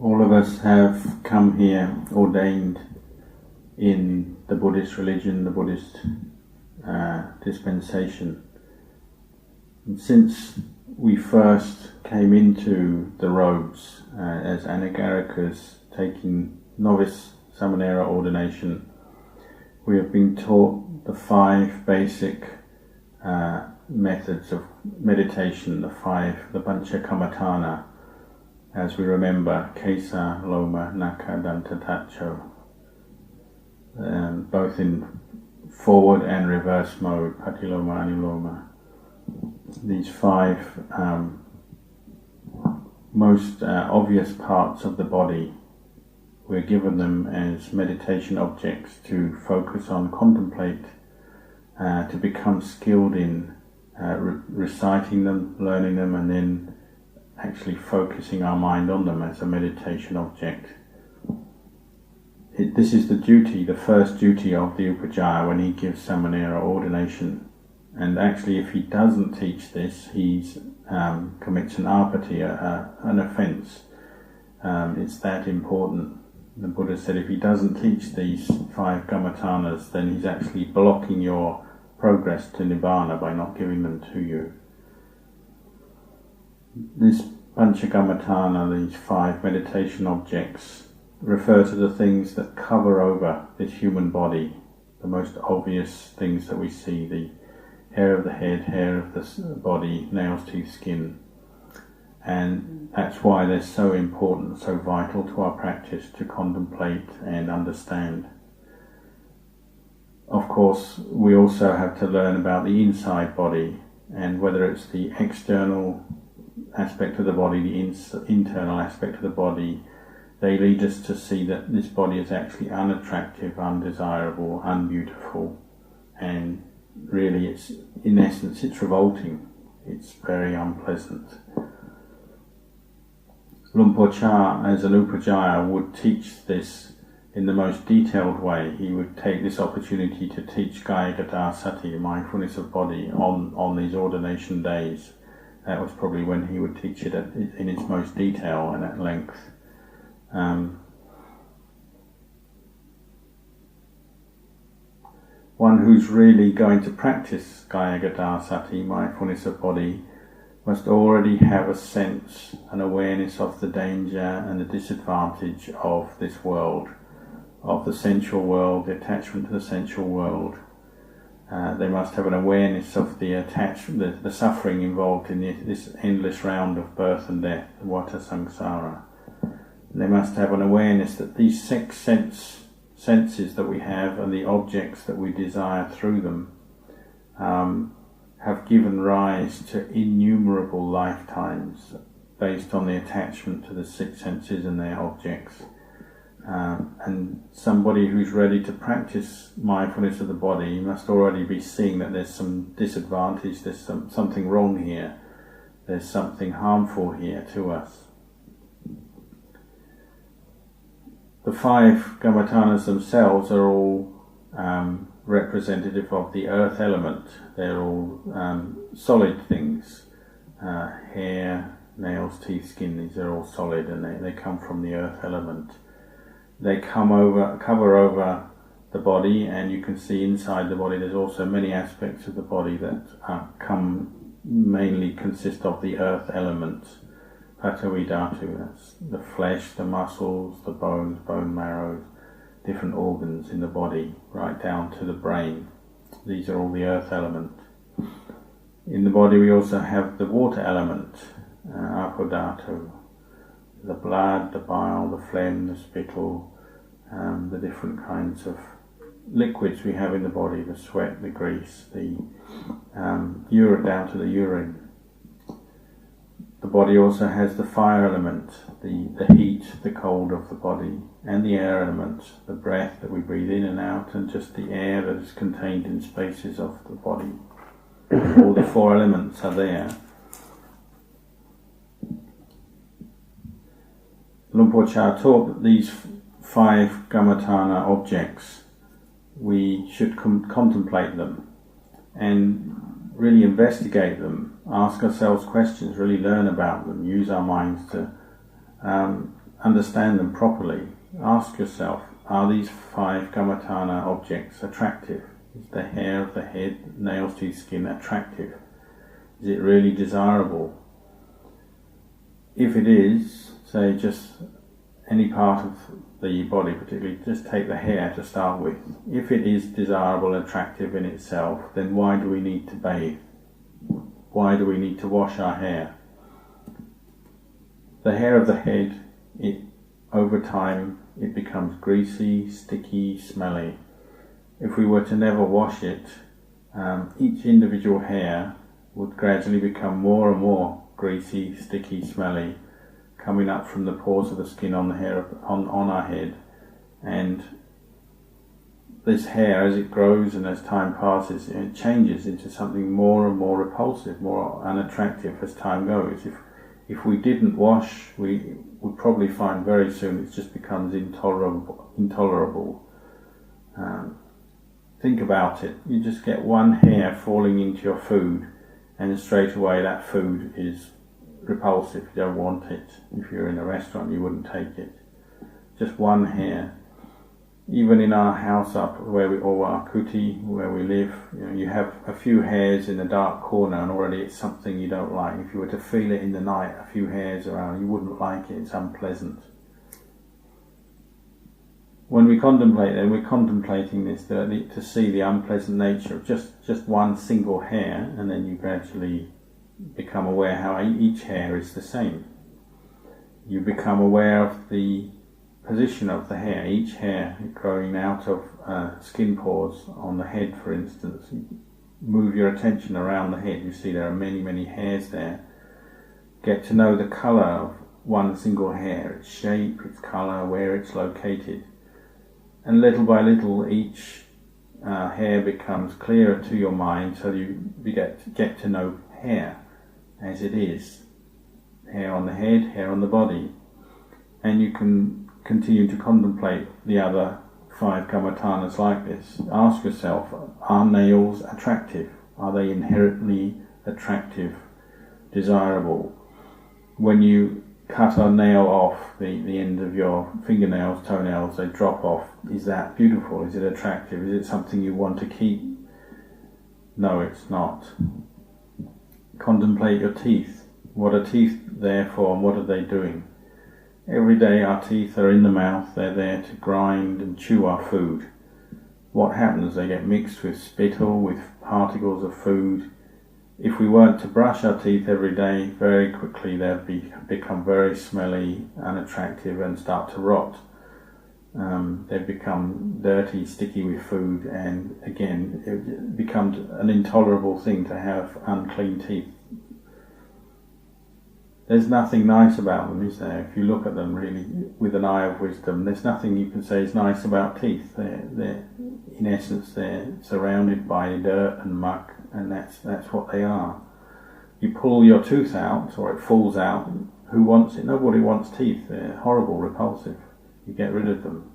All of us have come here ordained in the Buddhist religion, the Buddhist dispensation. And since we first came into the robes as Anagarikas, taking novice Samanera ordination, we have been taught the 5 basic methods of meditation, the Pancha Kammatthana, as we remember, Kesa, Loma, Naka, Danta, Tacho, both in forward and reverse mode, Patiloma, Anuloma. These 5 most obvious parts of the body, we're given them as meditation objects to focus on, contemplate, to become skilled in reciting them, learning them, and then actually focusing our mind on them as a meditation object. This is the duty, the first duty of the Upajjhaya when he gives Samanera ordination. And actually, if he doesn't teach this, he commits an apati, an offence. It's that important. The Buddha said if he doesn't teach these 5 Kammatthanas, then he's actually blocking your progress to Nibbana by not giving them to you. This Pancha Kammatthana, these 5 meditation objects, refer to the things that cover over this human body, the most obvious things that we see, the hair of the head, hair of the body, nails, teeth, skin. And that's why they're so important, so vital to our practice to contemplate and understand. Of course, we also have to learn about the inside body, and whether it's the external aspect of the body, the internal aspect of the body, they lead us to see that this body is actually unattractive, undesirable, unbeautiful, and really it's, in essence, it's revolting. It's very unpleasant. Lumpur Cha, as an Upajjhaya, would teach this in the most detailed way. He would take this opportunity to teach Kayagata Sati, mindfulness of body, on these ordination days. That was probably when he would teach it in its most detail and at length. One who's really going to practice Kayagata Sati, mindfulness of body, must already have a sense, an awareness of the danger and the disadvantage of this world, of the sensual world, the attachment to the sensual world. They must have an awareness of the attachment, the suffering involved in this endless round of birth and death, vata samsara. They must have an awareness that these 6 senses that we have and the objects that we desire through them have given rise to innumerable lifetimes based on the attachment to the 6 senses and their objects. And somebody who's ready to practice mindfulness of the body must already be seeing that there's some disadvantage, there's something wrong here, there's something harmful here to us. The 5 Kammatthanas themselves are all representative of the earth element. They're all solid things. Hair, nails, teeth, skin, these are all solid, and they come from the earth element. They cover over the body, and you can see inside the body there's also many aspects of the body that mainly consist of the earth element. Patavidhatu, that's the flesh, the muscles, the bones, bone marrow, different organs in the body, right down to the brain. These are all the earth element. In the body we also have the water element, apodhatu, the blood, the bile, the phlegm, the spittle, the different kinds of liquids we have in the body, the sweat, the grease, the urine down to the urine. The body also has the fire element, the heat, the cold of the body, and the air element, the breath that we breathe in and out, and just the air that is contained in spaces of the body. All the 4 elements are there. Lumpur Cha taught that these 5 Kammattana objects, we should contemplate them and really investigate them, ask ourselves questions, really learn about them, use our minds to understand them properly, ask yourself, are these 5 kammatthana objects attractive? Is the hair of the head, nails, teeth, skin attractive? Is it really desirable? If it is, say just any part of the body, particularly just take the hair to start with. If it is desirable and attractive in itself, then why do we need to bathe? Why do we need to wash our hair? The hair of the head, over time, it becomes greasy, sticky, smelly. If we were to never wash it, each individual hair would gradually become more and more greasy, sticky, smelly, coming up from the pores of the skin on the hair on our head. And this hair, as it grows and as time passes, it changes into something more and more repulsive, more unattractive as time goes. If we didn't wash, we would probably find very soon it just becomes intolerable. Think about it. You just get one hair falling into your food, and straight away that food is repulsive. You don't want it. If you're in a restaurant, you wouldn't take it. Just one hair. Even in our house up or our kuti, where we live, you have a few hairs in the dark corner and already it's something you don't like. If you were to feel it in the night, a few hairs around, you wouldn't like it. It's unpleasant. When we contemplate, then we're contemplating this to see the unpleasant nature of just one single hair, and then you gradually become aware how each hair is the same. You become aware of the position of the hair, each hair growing out of skin pores on the head, for instance. You move your attention around the head, you see there are many, many hairs there. Get to know the colour of one single hair, its shape, its colour, where it's located. And little by little each hair becomes clearer to your mind, so you get to know hair as it is. Hair on the head, hair on the body. And you can continue to contemplate the other 5 kammathanas like this. Ask yourself, are nails attractive? Are they inherently attractive, desirable? When you cut a nail off, the end of your fingernails, toenails, they drop off. Is that beautiful? Is it attractive? Is it something you want to keep? No, it's not. Contemplate your teeth. What are teeth there for, and what are they doing? Every day our teeth are in the mouth, they're there to grind and chew our food. What happens? They get mixed with spittle, with particles of food. If we weren't to brush our teeth every day, very quickly they'd become very smelly, unattractive, and start to rot. They've become dirty, sticky with food, and again, it becomes an intolerable thing to have unclean teeth. There's nothing nice about them, is there? If you look at them really with an eye of wisdom, there's nothing you can say is nice about teeth. They're in essence, they're surrounded by dirt and muck, and that's what they are. You pull your tooth out, or it falls out, who wants it? Nobody wants teeth. They're horrible, repulsive. You get rid of them.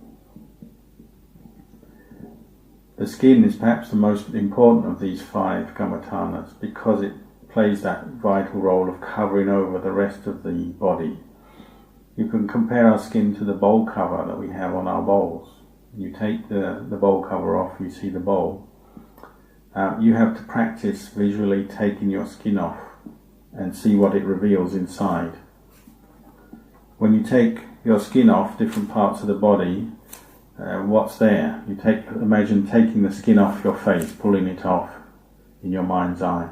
The skin is perhaps the most important of these 5 kammathanas because it plays that vital role of covering over the rest of the body. You can compare our skin to the bowl cover that we have on our bowls. You take the bowl cover off, you see the bowl. You have to practice visually taking your skin off and see what it reveals inside. When you take your skin off, different parts of the body, what's there? Imagine taking the skin off your face, pulling it off in your mind's eye.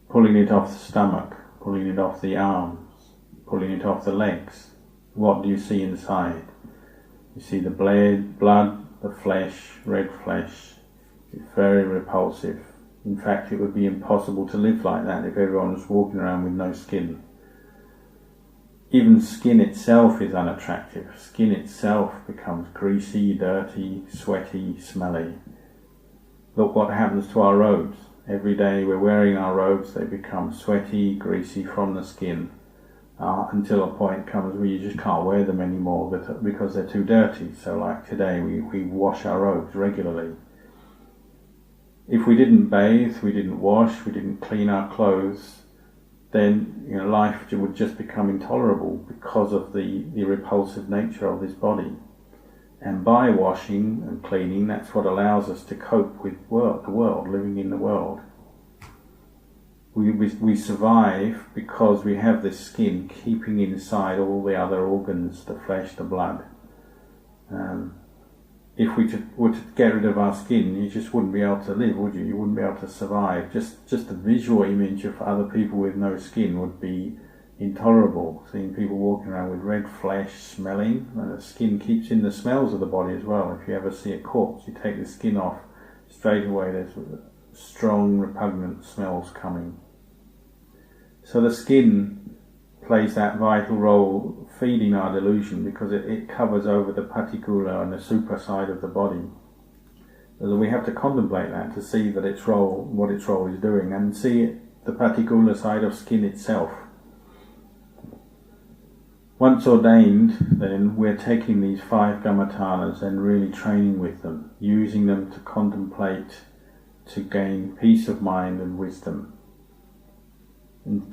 Pulling it off the stomach, pulling it off the arms, pulling it off the legs. What do you see inside? You see the blood, the flesh, red flesh. It's very repulsive. In fact, it would be impossible to live like that if everyone was walking around with no skin. Even skin itself is unattractive. Skin itself becomes greasy, dirty, sweaty, smelly. Look what happens to our robes. Every day we're wearing our robes, they become sweaty, greasy from the skin, until a point comes where you just can't wear them anymore because they're too dirty. So like today, we wash our robes regularly. If we didn't bathe, we didn't wash, we didn't clean our clothes, then life would just become intolerable because of the repulsive nature of this body. And by washing and cleaning, that's what allows us to cope with the world, living in the world. We survive because we have this skin keeping inside all the other organs, the flesh, the blood. If we were to get rid of our skin, you just wouldn't be able to live, would you? You wouldn't be able to survive. Just the visual image of other people with no skin would be intolerable. Seeing people walking around with red flesh, smelling, the skin keeps in the smells of the body as well. If you ever see a corpse, you take the skin off, straight away there's strong, repugnant smells coming. So the skin plays that vital role feeding our delusion, because it covers over the paticula and the super side of the body. So we have to contemplate that to see that its role, what its role is doing, and see the paticula side of skin itself. Once ordained, then, we're taking these 5 gamatanas and really training with them, using them to contemplate, to gain peace of mind and wisdom.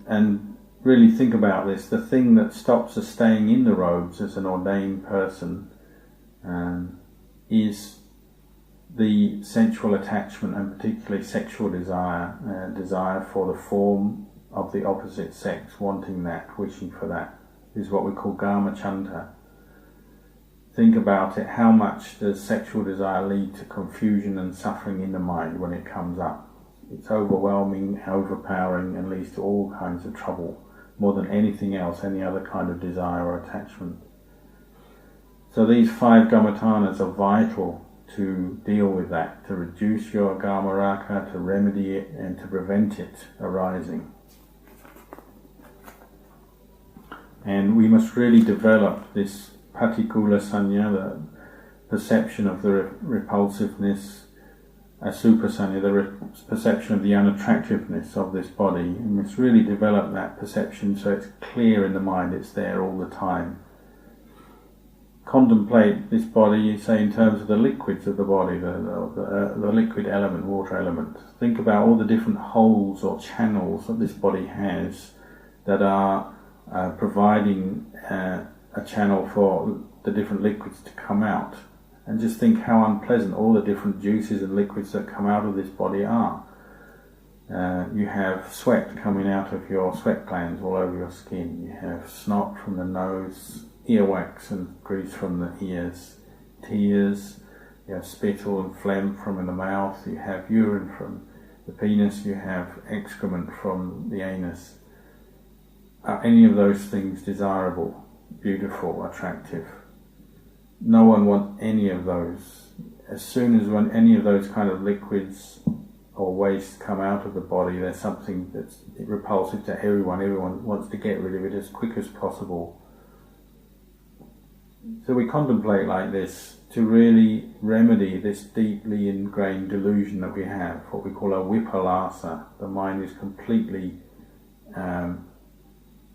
And really think about this. The thing that stops us staying in the robes as an ordained person is the sensual attachment, and particularly sexual desire for the form of the opposite sex, wanting that, wishing for that, is what we call gamachanta. Think about it. How much does sexual desire lead to confusion and suffering in the mind when it comes up? It's overwhelming, overpowering, and leads to all kinds of trouble, more than anything else, any other kind of desire or attachment. So these 5 gamatanas are vital to deal with that, to reduce your gamaraka, to remedy it, and to prevent it arising. And we must really develop this paticula sanya, the perception of the repulsiveness, asubha sanya, the perception of the unattractiveness of this body. We must really develop that perception so it's clear in the mind, it's there all the time. Contemplate this body, say, in terms of the liquids of the body, the liquid element, water element. Think about all the different holes or channels that this body has that are providing a channel for the different liquids to come out, and just think how unpleasant all the different juices and liquids that come out of this body are. You have sweat coming out of your sweat glands all over your skin, you have snot from the nose, earwax and grease from the ears, tears, you have spittle and phlegm from the mouth, you have urine from the penis, you have excrement from the anus. Are any of those things desirable, beautiful, attractive? No one wants any of those. As soon as when any of those kind of liquids or waste come out of the body, there's something that's repulsive to everyone. Everyone wants to get rid of it as quick as possible. So we contemplate like this to really remedy this deeply ingrained delusion that we have, what we call a vipalasa. The mind is completely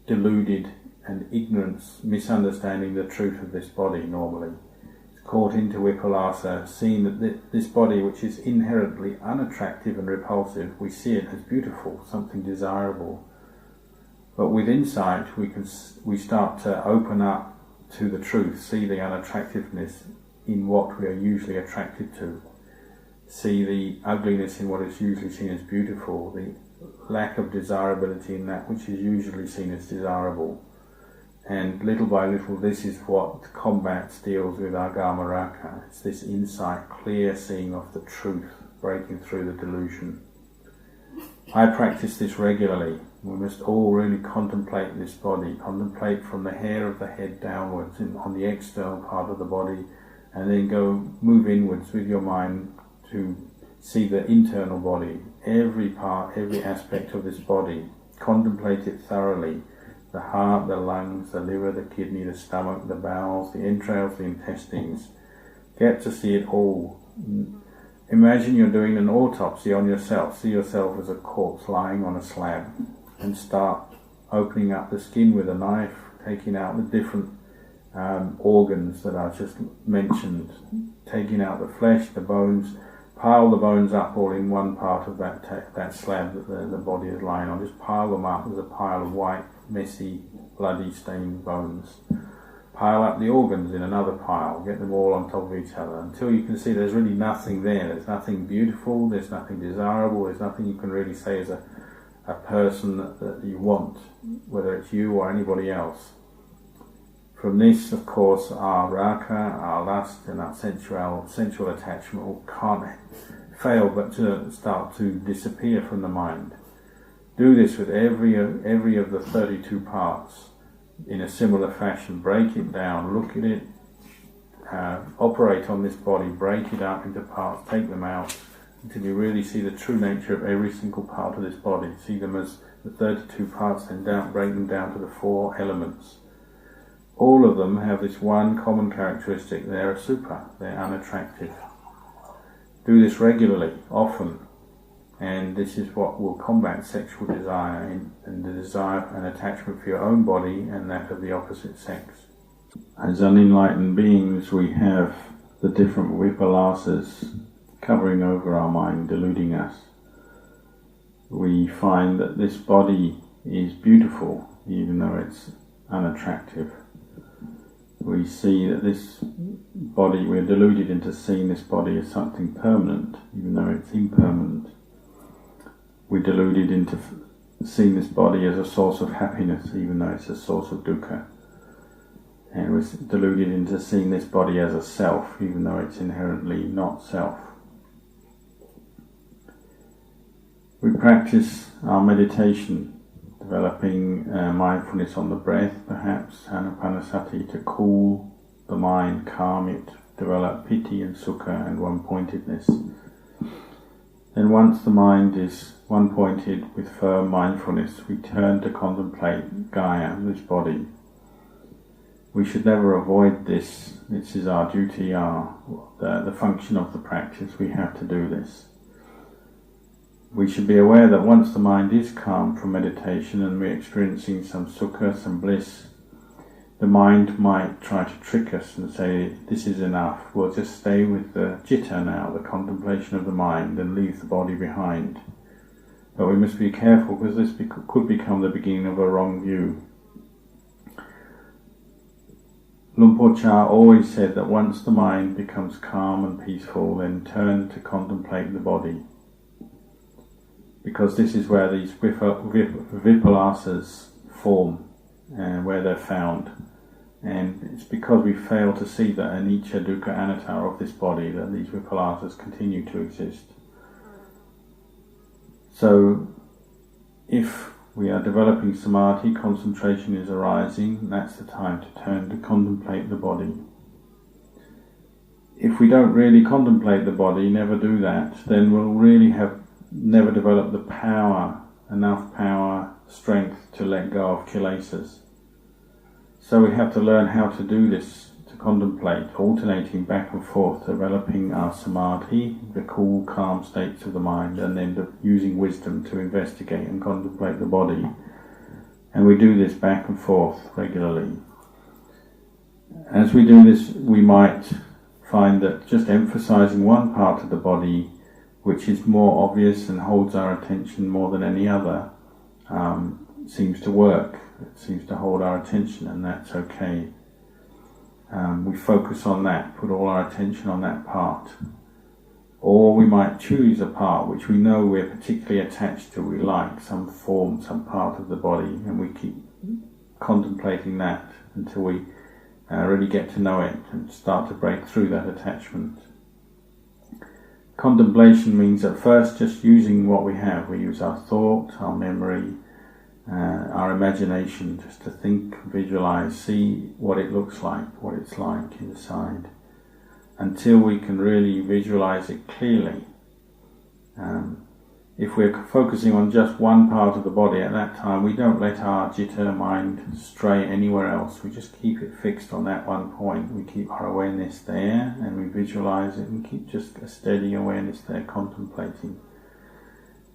deluded and ignorance, misunderstanding the truth of this body normally. It's caught into vipalasa, seeing that this body, which is inherently unattractive and repulsive, we see it as beautiful, something desirable. But with insight we start to open up to the truth, see the unattractiveness in what we are usually attracted to, see the ugliness in what is usually seen as beautiful, the lack of desirability in that which is usually seen as desirable. And little by little, this is what combats, deals with our gamaraka. It's this insight, clear seeing of the truth, breaking through the delusion. I practice this regularly. We must all really contemplate this body, contemplate from the hair of the head downwards on the external part of the body, and then move inwards with your mind to see the internal body, every part, every aspect of this body. Contemplate it thoroughly. The heart, the lungs, the liver, the kidney, the stomach, the bowels, the entrails, the intestines. Get to see it all. Imagine you're doing an autopsy on yourself. See yourself as a corpse lying on a slab, and start opening up the skin with a knife, taking out the different organs that I just mentioned, taking out the flesh, the bones, pile the bones up all in one part of that slab that the body is lying on. Just pile them up as a pile of white, messy, bloody stained bones. Pile up the organs in another pile, get them all on top of each other until you can see there's really nothing there. There's nothing beautiful, there's nothing desirable, there's nothing you can really say as a person that you want, whether it's you or anybody else. From this, of course, our raga, our lust and our sensual attachment can't fail but to start to disappear from the mind. Do this with every of the 32 parts in a similar fashion. Break it down, look at it, operate on this body, break it up into parts, take them out, until you really see the true nature of every single part of this body. See them as the 32 parts, then break them down to the 4 elements. All of them have this one common characteristic: they're asubha, they're unattractive. Do this regularly, often, and this is what will combat sexual desire and the desire and attachment for your own body and that of the opposite sex. As unenlightened beings, we have the different vipalasas covering over our mind, deluding us. We find that this body is beautiful, even though it's unattractive. We see that this body, we're deluded into seeing this body as something permanent, even though it's impermanent. We're deluded into seeing this body as a source of happiness, even though it's a source of dukkha. And we're deluded into seeing this body as a self, even though it's inherently not self. We practice our meditation, developing mindfulness on the breath, perhaps, anapanasati, to cool the mind, calm it, develop piti and sukha and one-pointedness. Then once the mind is one-pointed with firm mindfulness, we turn to contemplate Gaya, this body. We should never avoid this. This is our duty, the function of the practice. We have to do this. We should be aware that once the mind is calm from meditation and we're experiencing some sukha, some bliss, the mind might try to trick us and say, this is enough, we'll just stay with the citta now, the contemplation of the mind, and leave the body behind. But we must be careful, because this could become the beginning of a wrong view. Luang Por Chah always said that once the mind becomes calm and peaceful, then turn to contemplate the body. Because this is where these vipalasas form and where they're found. And it's because we fail to see the anicca, dukkha, anatta of this body that these vipalasas continue to exist. So, if we are developing samadhi, concentration is arising, that's the time to turn to contemplate the body. If we don't really contemplate the body, never do that, then we'll really have never developed the power, enough power, strength to let go of kilesas. So we have to learn how to do this, to contemplate, alternating back and forth, developing our samadhi, the cool, calm states of the mind, and then using wisdom to investigate and contemplate the body. And we do this back and forth regularly. As we do this, we might find that just emphasizing one part of the body, which is more obvious and holds our attention more than any other, seems to work. It seems to hold our attention, and that's okay. We focus on that, put all our attention on that part. Or we might choose a part which we know we're particularly attached to, we like, some form, some part of the body, and we keep contemplating that until we really get to know it and start to break through that attachment. Contemplation means at first just using what we have. We use our thought, our memory, our imagination, just to think, visualize, see what it looks like, what it's like inside, until we can really visualize it clearly. If we're focusing on just one part of the body at that time, we don't let our citta mind stray anywhere else. We just keep it fixed on that one point. We keep our awareness there and we visualize it and keep just a steady awareness there, contemplating.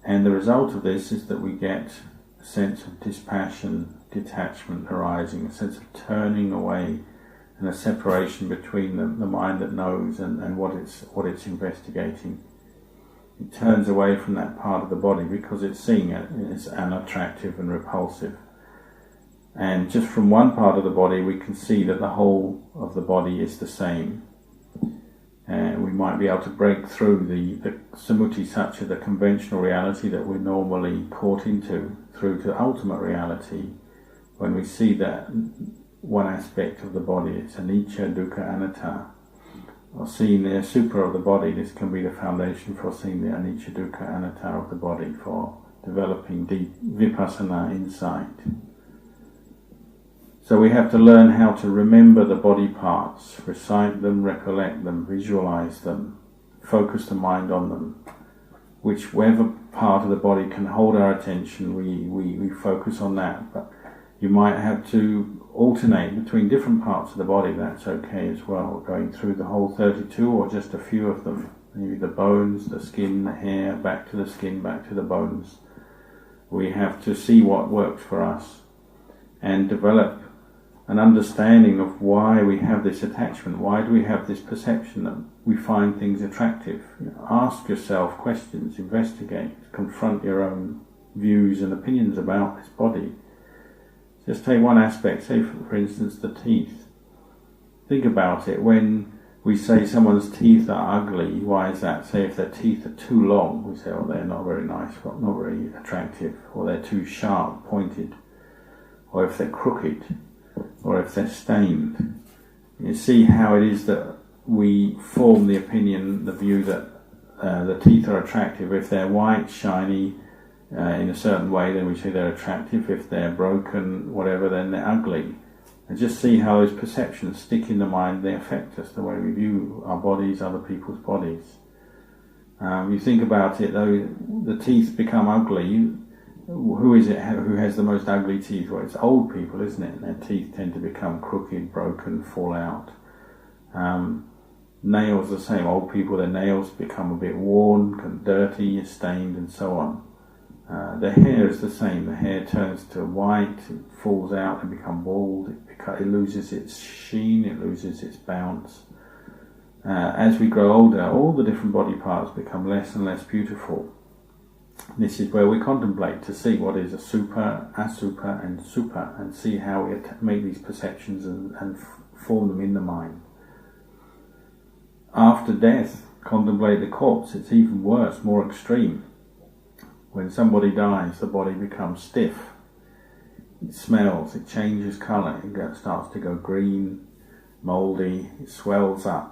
And the result of this is that we get a sense of dispassion, detachment arising, a sense of turning away, and a separation between the mind that knows and what it's investigating. it turns away from that part of the body because it's seeing it as unattractive and repulsive. And just from one part of the body we can see that the whole of the body is the same. And we might be able to break through the samuti satcha, the conventional reality that we're normally caught into, through to ultimate reality, when we see that one aspect of the body, it's anicca, dukkha, anatta. Or seeing the asubha of the body, this can be the foundation for seeing the anicca, dukkha, anatta of the body, for developing deep vipassana insight. So we have to learn how to remember the body parts, recite them, recollect them, visualize them, focus the mind on them. Whichever part of the body can hold our attention, we focus on that. But you might have to alternate between different parts of the body, that's okay as well, going through the whole 32 or just a few of them. Maybe the bones, the skin, the hair, back to the skin, back to the bones. We have to see what works for us and develop an understanding of why we have this attachment, why do we have this perception that we find things attractive. Ask yourself questions, investigate, confront your own views and opinions about this body. Just take one aspect, say for instance the teeth. Think about it, when we say someone's teeth are ugly, why is that? Say if their teeth are too long, we say, oh, they're not very nice, not very attractive, or they're too sharp, pointed, or if they're crooked, or if they're stained. You see how it is that we form the opinion, the view that the teeth are attractive. If they're white, shiny, in a certain way, then we say they're attractive. If they're broken, whatever, then they're ugly. And just see how those perceptions stick in the mind, they affect us, the way we view our bodies, other people's bodies. You think about it, though, the teeth become ugly. Who is it who has the most ugly teeth? Well, it's old people, isn't it? And their teeth tend to become crooked, broken, fall out. Nails the same. Old people, their nails become a bit worn, dirty, stained, and so on. The hair is the same. The hair turns to white, it falls out and becomes bald, it loses its sheen, it loses its bounce. As we grow older, all the different body parts become less and less beautiful. This is where we contemplate to see what is asubha, asubha and subha, and see how we make these perceptions and form them in the mind. After death, contemplate the corpse. It's even worse, more extreme. When somebody dies, the body becomes stiff. It smells, it changes colour, it starts to go green, mouldy, it swells up.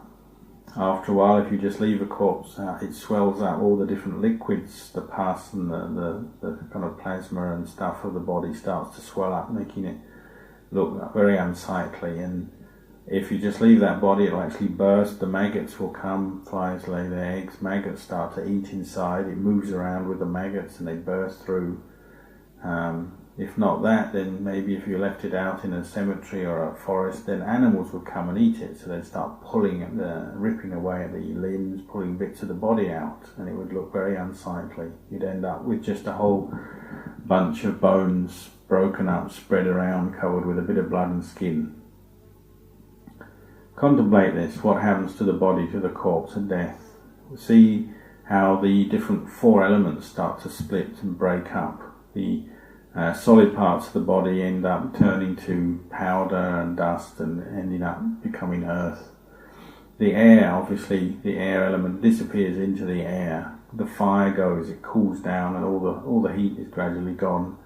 After a while, if you just leave a corpse out, it swells up. All the different liquids, the pus and the kind of plasma and stuff of the body starts to swell up, making it look very unsightly. And if you just leave that body, it will actually burst. The maggots will come, flies lay their eggs, maggots start to eat inside. It moves around with the maggots and they burst through. If not that, then maybe if you left it out in a cemetery or a forest, then animals would come and eat it. So they'd start pulling at ripping away at the limbs, pulling bits of the body out, and it would look very unsightly. You'd end up with just a whole bunch of bones broken up, spread around, covered with a bit of blood and skin. Contemplate this, what happens to the body, to the corpse at death. See how the different four elements start to split and break up. The solid parts of the body end up turning to powder and dust and ending up becoming earth. The air, obviously, the air element disappears into the air. The fire goes, it cools down and all the heat is gradually gone.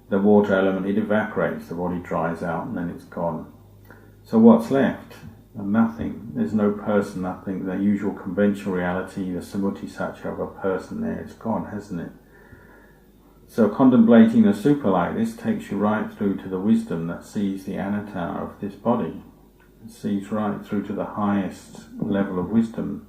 The water element, it evaporates, the body dries out and then it's gone. So what's left? Nothing. There's no person, nothing. The usual conventional reality, the samuti satcha of a person there, it's gone, hasn't it? So contemplating a super like this takes you right through to the wisdom that sees the anatta of this body. It sees right through to the highest level of wisdom.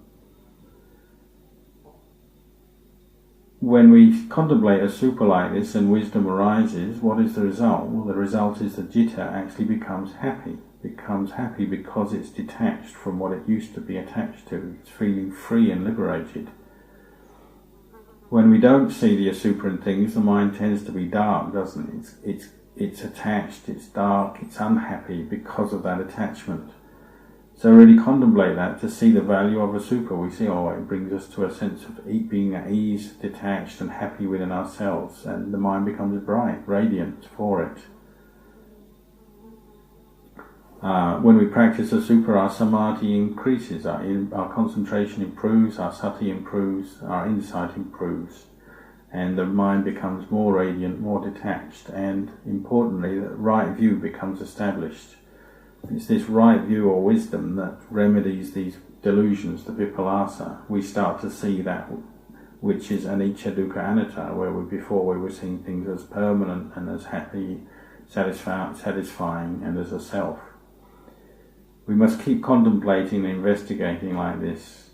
When we contemplate a super like this and wisdom arises, what is the result? Well, the result is that citta actually becomes happy. It becomes happy because it's detached from what it used to be attached to. It's feeling free and liberated. When we don't see the asubha in things, the mind tends to be dark, doesn't it? It's attached, it's dark, it's unhappy because of that attachment. So really contemplate that, to see the value of Asubha. We see, it brings us to a sense of being at ease, detached and happy within ourselves, and the mind becomes bright, radiant for it. When we practice Asubha, our samadhi increases, our concentration improves, our sati improves, our insight improves, and the mind becomes more radiant, more detached, and importantly, the right view becomes established. It's this right view or wisdom that remedies these delusions, the vipallasa. We start to see that which is anicca, dukkha, anatta, where before we were seeing things as permanent and as happy, satisfying, and as a self. We must keep contemplating and investigating like this,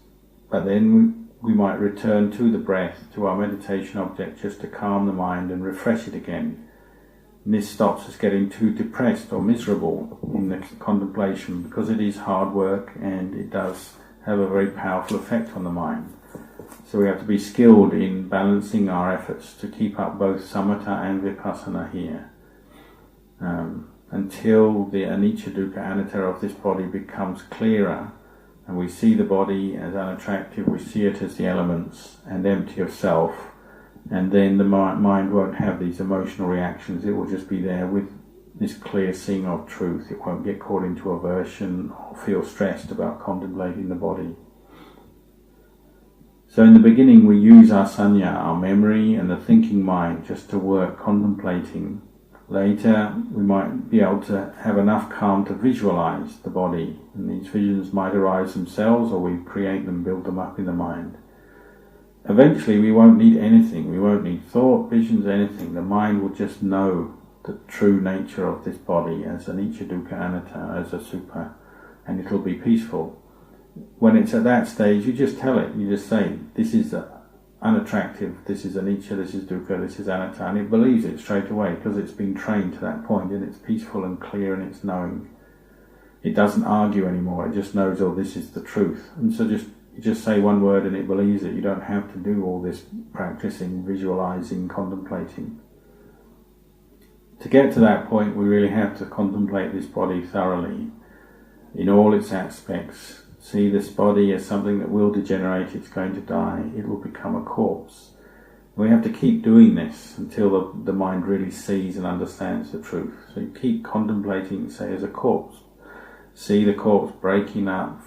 but then we might return to the breath, to our meditation object, just to calm the mind and refresh it again. And this stops us getting too depressed or miserable in the contemplation, because it is hard work and it does have a very powerful effect on the mind. So we have to be skilled in balancing our efforts to keep up both samatha and vipassana here. Until the anicca, dukkha, anatta of this body becomes clearer, and we see the body as unattractive, we see it as the elements and empty of self, and then the mind won't have these emotional reactions. It will just be there with this clear seeing of truth. It won't get caught into aversion or feel stressed about contemplating the body. So in the beginning we use our sanya, our memory and the thinking mind, just to work contemplating. Later we might be able to have enough calm to visualize the body, and these visions might arise themselves, or we create them, build them up in the mind. Eventually we won't need anything. We won't need thought, visions, anything. The mind will just know the true nature of this body as anicca, dukkha, anatta, as Asubha, and it'll be peaceful. When it's at that stage, you just tell it. You just say, this is unattractive, this is anicca, this is dukkha, this is anatta, and it believes it straight away because it's been trained to that point, and it's peaceful and clear in its knowing. It doesn't argue anymore. It just knows, this is the truth. And so you just say one word and it believes it. You don't have to do all this practicing, visualizing, contemplating. To get to that point, we really have to contemplate this body thoroughly in all its aspects. See this body as something that will degenerate, it's going to die, it will become a corpse. We have to keep doing this until the mind really sees and understands the truth. So you keep contemplating, say, as a corpse. See the corpse breaking up,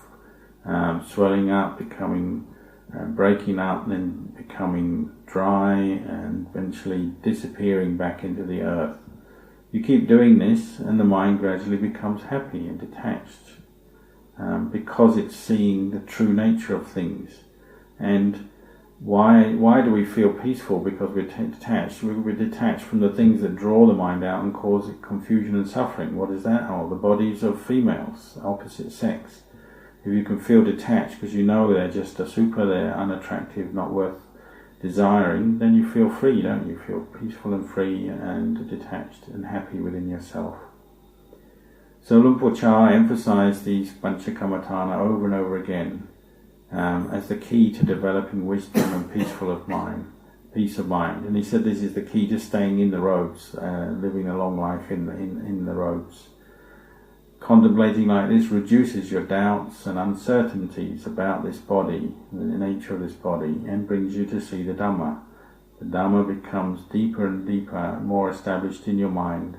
swelling up, breaking up, then becoming dry, and eventually disappearing back into the earth. You keep doing this and the mind gradually becomes happy and detached, because it's seeing the true nature of things. And why do we feel peaceful? Because we're detached. We're detached from the things that draw the mind out and cause confusion and suffering. What is that? The bodies of females, opposite sex. If you can feel detached because you know they're just Asubha, they're unattractive, not worth desiring, then you feel free, don't you? You feel peaceful and free and detached and happy within yourself. So Luang Por Chah emphasised these panchakammatthana over and over again as the key to developing wisdom and peace of mind. And he said this is the key to staying in the robes, living a long life in the robes. Contemplating like this reduces your doubts and uncertainties about this body, the nature of this body, and brings you to see the dhamma. The dhamma becomes deeper and deeper, more established in your mind.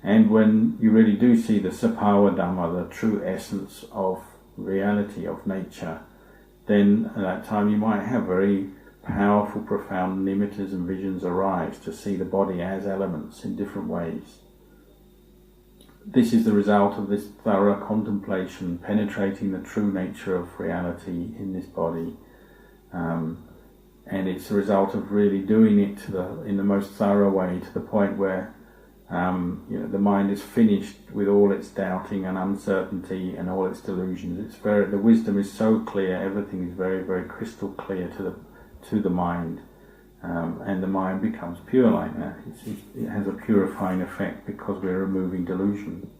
And when you really do see the sappava dhamma, the true essence of reality, of nature, then at that time you might have very powerful, profound nimittas and visions arise to see the body as elements in different ways. This is the result of this thorough contemplation, penetrating the true nature of reality in this body. And it's the result of really doing it in the most thorough way, to the point where the mind is finished with all its doubting and uncertainty and all its delusions. The wisdom is so clear, everything is very, very crystal clear to the mind, and the mind becomes pure like that. It has a purifying effect because we're removing delusion.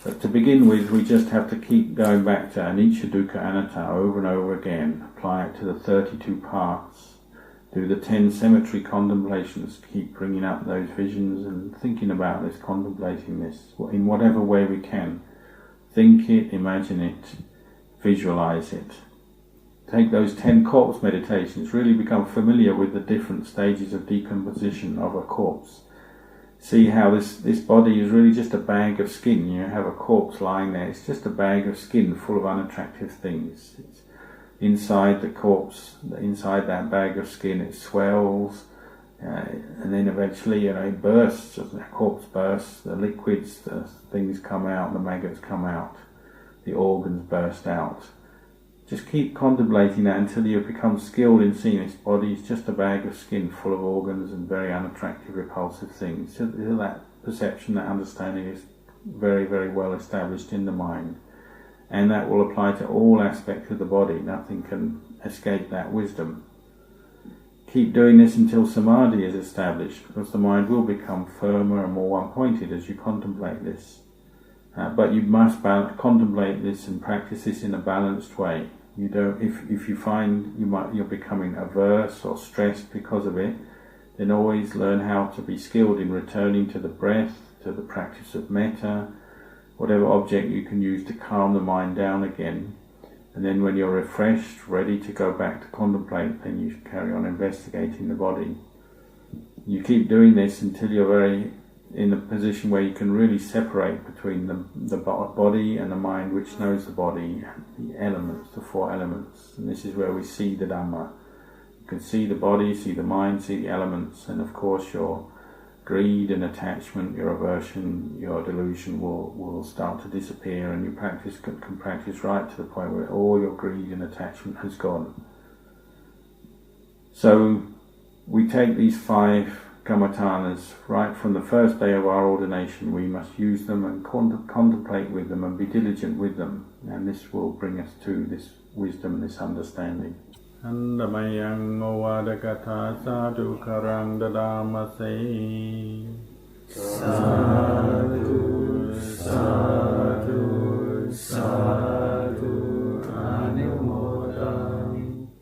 But to begin with, we just have to keep going back to anicca, dukkha, anatta over and over again. Apply it to the 32 parts. Do the 10 cemetery contemplations, keep bringing up those visions and thinking about this, contemplating this in whatever way we can, think it, imagine it, visualize it. Take those 10 corpse meditations, really become familiar with the different stages of decomposition of a corpse. See how this body is really just a bag of skin. You have a corpse lying there, it's just a bag of skin full of unattractive things. It's inside the corpse, inside that bag of skin, it swells, and then eventually it bursts, the corpse bursts, the liquids, the things come out, the maggots come out, the organs burst out. Just keep contemplating that until you become skilled in seeing this body is just a bag of skin full of organs and very unattractive, repulsive things. So that perception, that understanding is very, very well established in the mind. And that will apply to all aspects of the body. Nothing can escape that wisdom. Keep doing this until samadhi is established, because the mind will become firmer and more one-pointed as you contemplate this. But you must contemplate this and practice this in a balanced way. You don't. If you find you're becoming averse or stressed because of it, then always learn how to be skilled in returning to the breath, to the practice of metta, whatever object you can use to calm the mind down again. And then when you're refreshed, ready to go back to contemplate, then you carry on investigating the body. You keep doing this until you're very in a position where you can really separate between the body and the mind which knows the body, the elements, the 4 elements. And this is where we see the dhamma. You can see the body, see the mind, see the elements, and of course your greed and attachment, your aversion, your delusion will start to disappear, and you can practice right to the point where all your greed and attachment has gone. So we take these 5 kamatanas right from the first day of our ordination. We must use them and contemplate with them and be diligent with them, and this will bring us to this wisdom, this understanding. Andamayang ovadakatha sadhu karang dadamase sadhu sadhu